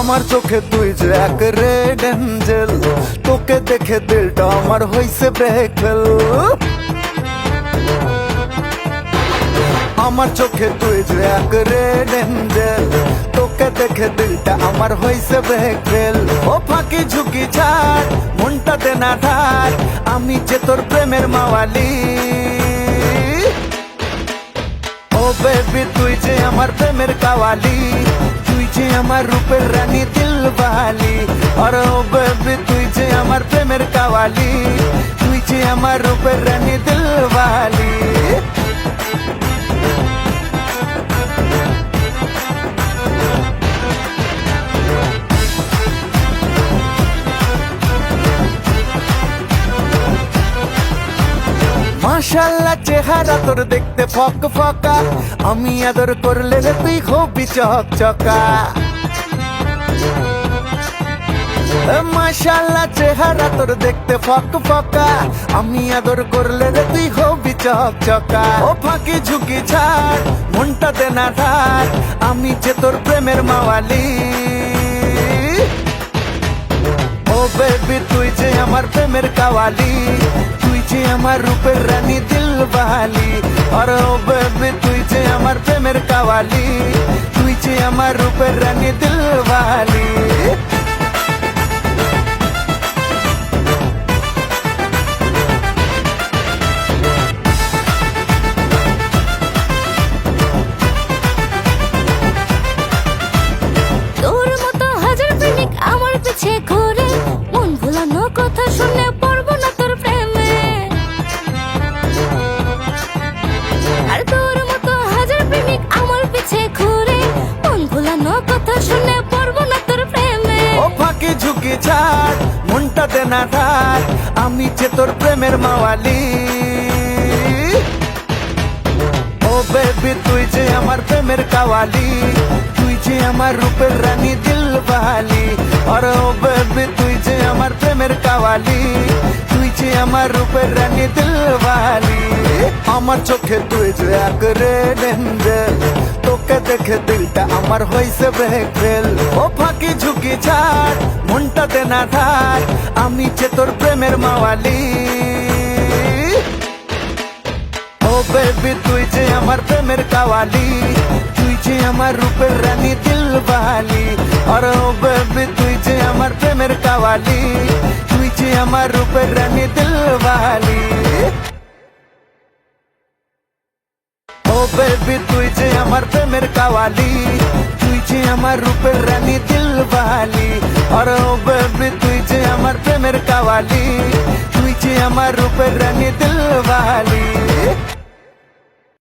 আমার চোখে তুই যে এক রেড এঞ্জেল, তোকে দেখে দিলটা আমার হইছে ব্রেক ফেল। আমার চোখে তুই যে এক রেড এঞ্জেল, তোকে দেখে দিলটা আমার হইছে ব্রেক ফেল। ও ফাঁকি ঝুঁকি ছাড়, মনটা দে না ধার, আমি যে তোর প্রেমের মাওয়ালি। ও বেবি তুই যে আমার প্রেমের কাওয়ালি, তুই যে আমার রূপের রানী দিলওয়ালি। আর ও বেবি তুই যে আমার প্রেমের কাওয়ালি, তুই যে আমার রূপের রানী দিলওয়ালি। মাশাআল্লাহ চেহারা তোর দেখতে ফক ফকা, আমি আদর করলে রে তুই হবি চকচকা। মাশাআল্লাহ চেহারা তোর দেখতে ফক ফকা, আমি আদর করলে রে তুই হবি চকচকা। ও ফাঁকি ঝুঁকি ছাড়, মনটা দে না ধার, আমি যে তোর প্রেমের মাওয়ালি। ও বেবি তুই যে আমার প্রেমের কাওয়ালি, তুই যে আমার রূপের রানী দিলওয়ালি। আর ও বেবি তুই যে আমার প্রেমের কাওয়ালি, তুই যে আমার রূপের রানী দিলওয়ালি। তোর মতো হাজার প্রেমিক আমার পিছে ঘুরে, মন ভুলানো কথা শুনে পড়বো না তোর প্রেমে। আর তোর মতো হাজার প্রেমিক আমার পিছে ঘুরে, মন ভুলানো কথা শুনে পড়বো না তোর প্রেমে। ও ফাঁকি ঝুঁকি ছাড়, মনটা দে না ধার, আমি যে তোর প্রেমের মাওয়ালি। ও বেবি তুই যে আমার প্রেমের কাওয়ালি, তুই যে আমার রূপের রানী দিলওয়ালি। আর ও বেবি তুই যে আমার প্রেমের কাওয়ালি, তুই যে আমার রূপের রানী দিলওয়ালি। আমার চোখে তুই যে এক রেড এঞ্জেল, তোকে দেখে দিলটা আমার হইছে ব্রেক ফেল। ও ফাঁকি ঝুঁকি ছাড়, মনটা দে না ধার, আমি যে তোর প্রেমের মাওয়ালি। ও বেবি তুই যে আমার প্রেমের কাওয়ালি, তুই যে আমার রূপের রানী দিলওয়ালি। আর ও বেবি তুই যে আমার প্রেমের কাওয়ালি, তুই যে আমার রূপের রানী দিলওয়ালি। ও বেবি তুই যে আমার প্রেমের কাওয়ালি, তুই যে আমার রূপের রানী দিলওয়ালি। আর ও বেবি তুই যে আমার প্রেমের কাওয়ালি, তুই যে আমার রূপের রানী দিলওয়ালি।